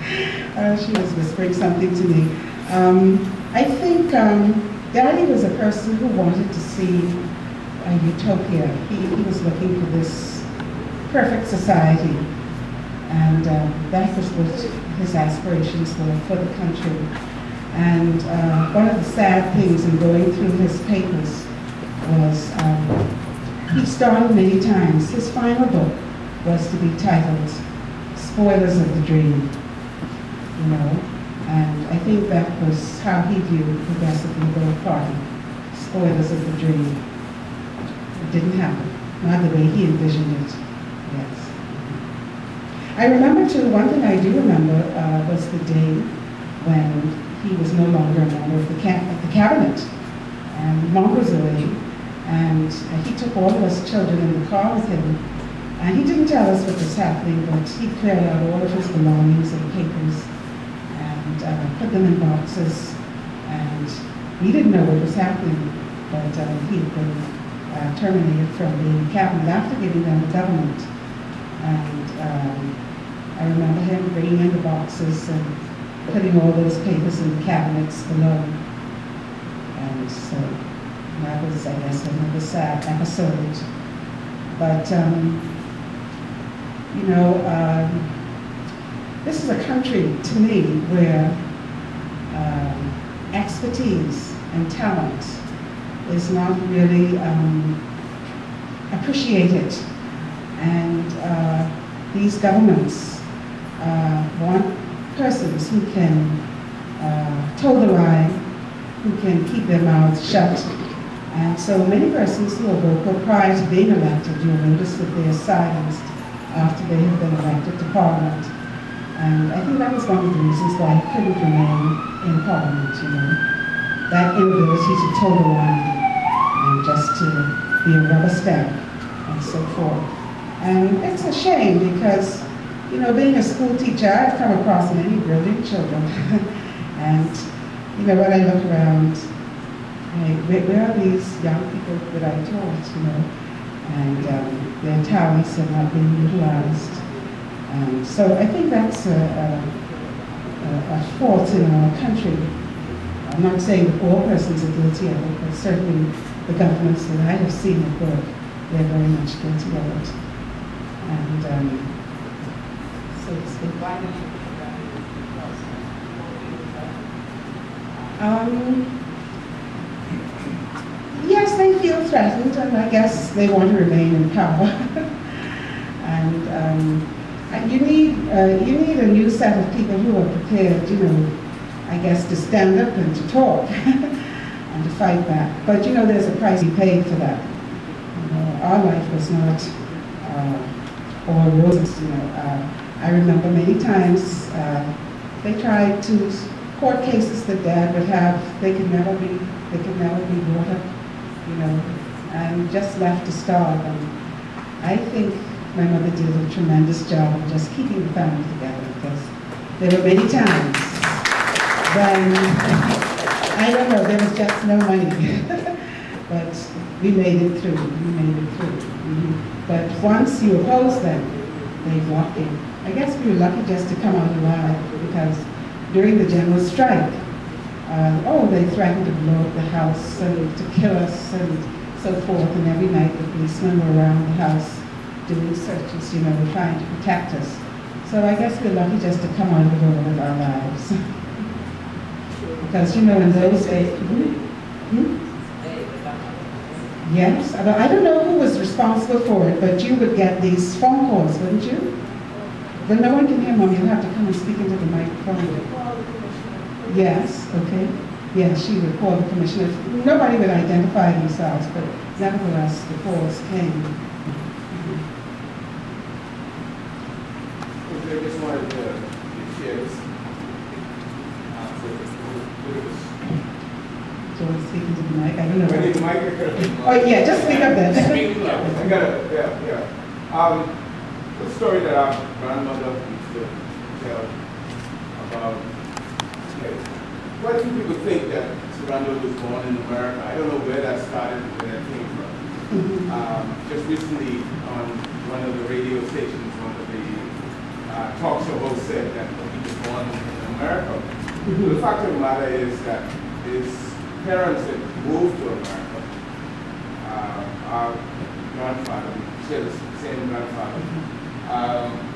She was whispering something to me. I think Daddy was a person who wanted to see a utopia. He was looking for this perfect society, and that was what his aspirations were for the country. And one of the sad things in going through his papers was he started many times. His final book was to be titled Spoilers of the Dream, you know, and I think that was how he viewed the Progressive Liberal Party, spoilers of the dream. It didn't happen, not the way he envisioned it, yes. I remember too, one thing I do remember was the day when he was no longer a member of the cabinet, and Mom was away, and he took all of us children in the car with him, and he didn't tell us what was happening, but he cleared out all of his belongings and papers and put them in boxes, and we didn't know what was happening, but he had been terminated from the cabinet after giving them the government. And I remember him bringing in the boxes and putting all those papers in the cabinets below. And so that was, I guess, another sad episode. But, you know, this is a country, to me, where expertise and talent is not really appreciated. And these governments want persons who can toe the line, who can keep their mouths shut. And so many persons who are vocal prior to being elected, you'll notice that they are silenced after they have been elected to Parliament. And I think that was one of the reasons why he couldn't remain in Parliament, you know. That inability to toe the line and just to be a rubber stamp and so forth. And it's a shame because, you know, being a school teacher, I've come across many brilliant children. And, you know, when I look around, where are these young people that I taught, you know? And their talents are not being utilized. And so I think that's a fault in our country. I'm not saying that all persons are guilty of it, but certainly the governments that I have seen at work, they're very much guilty of it. And so to speak. Why did you think that? Yes, they feel threatened, and I guess they want to remain in power. And you need a new set of people who are prepared, you know, I guess, to stand up and to talk and to fight back. But you know, there's a price we paid for that. You know, our life was not all roses. You know, I remember many times they tried to court cases that Dad would have. They could never be brought up, you know, and just left to starve. And I think my mother did a tremendous job of just keeping the family together, because there were many times when, I don't know, there was just no money. But we made it through, But once you oppose them, they block you. I guess we were lucky just to come out alive, because during the general strike, they threatened to blow up the house and to kill us and so forth, and every night the policemen were around the house doing searches, you know, trying to protect us. So I guess we're lucky just to come out of the door with our lives. Because, you know, in those days, yes, I don't know who was responsible for it, but you would get these phone calls, wouldn't you? But no one can hear, Mom, you'll have to come and speak into the microphone. Yes, okay. Yes, she would call the commissioner. Nobody would identify themselves, but nevertheless, the calls came. I just wanted to share this. Do you want to speak into the mic? I don't know. I need the mic. Oh, yeah, just speak up then. Speak up. I got it, yeah. The story that our grandmother used to tell about, why do people think that Randol was born in America? I don't know where that started and where that came from. Just recently on one of the radio stations, one of the talk show hosts said that he was born in America. The fact of the matter is that his parents had moved to America. Our grandfather, we share the same grandfather,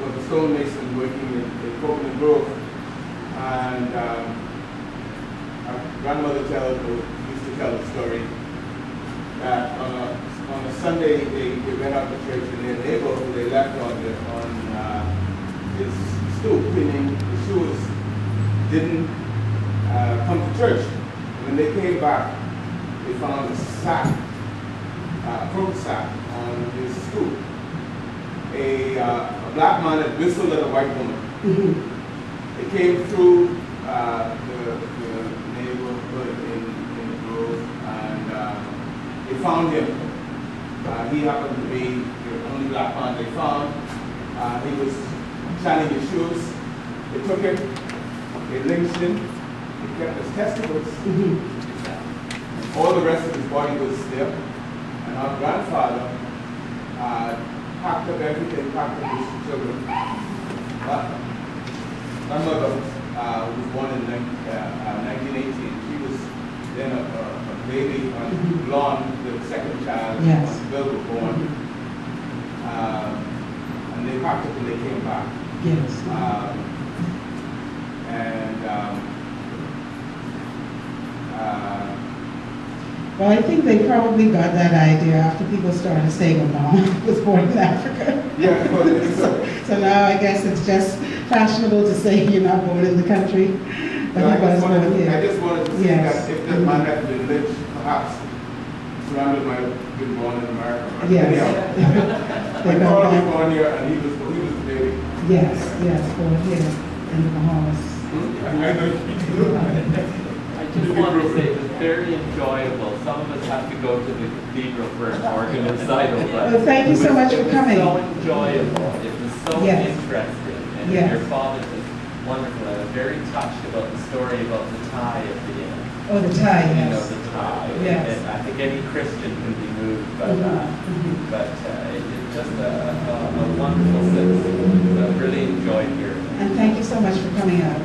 was a stonemason working in Coconut Grove. And our grandmother used to tell the story that on a Sunday they went out to church in their neighborhood. They left on his stoop, meaning the shoes didn't come to church. When they came back, they found a sack, a fruit sack on his stoop. A black man had whistled at a white woman. It came through the neighborhood in the grove, and they found him. He happened to be the only black man they found. He was shining his shoes. They took him, they lynched him, they kept his testicles. All the rest of his body was there. And our grandfather packed up everything, packed up his children. My mother was born in 1918. She was then a baby, blonde, the second child. Yes. Bill was born. And they packed up and they came back. Yes. Well, I think they probably got that idea after people started saying, well, Mom was born in Africa. Yeah, so now I guess it's just fashionable to say you're not born in the country, but he was born here. I just wanted to say that if that man had been lynched, perhaps Randol might have been born in America. Yes. They probably born here, and he was the baby. Yes, born here in the Bahamas. I just want to say it was very enjoyable. Some of us have to go to the cathedral for an organ recital, but well, thank you so much for coming. It was so enjoyable. It was so interesting, and your father was wonderful. I was very touched about the story about the tie at the end. Oh, the tie, yes. You know, the tie. Yes. And I think any Christian can be moved, but it's just a wonderful citizen. I really enjoyed hearing it. And thank you so much for coming out.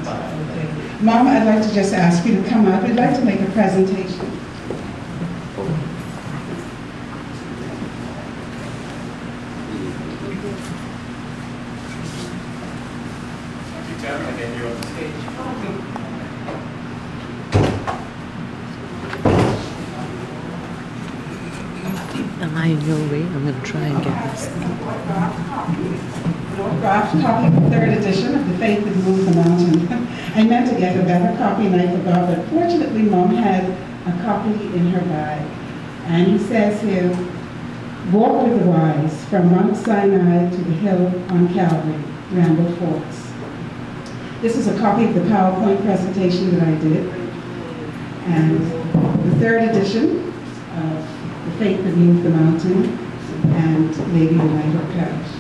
Okay. Mom, I'd like to just ask you to come up. We'd like to make a presentation. Thank you, Tim. Again, you're on the stage. Am I in your way? I'm going to try and get this. Draft copy of the third edition of The Faith That Moves the Mountain. I meant to get a better copy and I forgot, but fortunately Mom had a copy in her bag. And he says here, walk with the wise from Mount Sinai to the hill on Calvary, Randol Fawkes. This is a copy of the PowerPoint presentation that I did. And the third edition of The Faith That Moves the Mountain and Lady United Parish.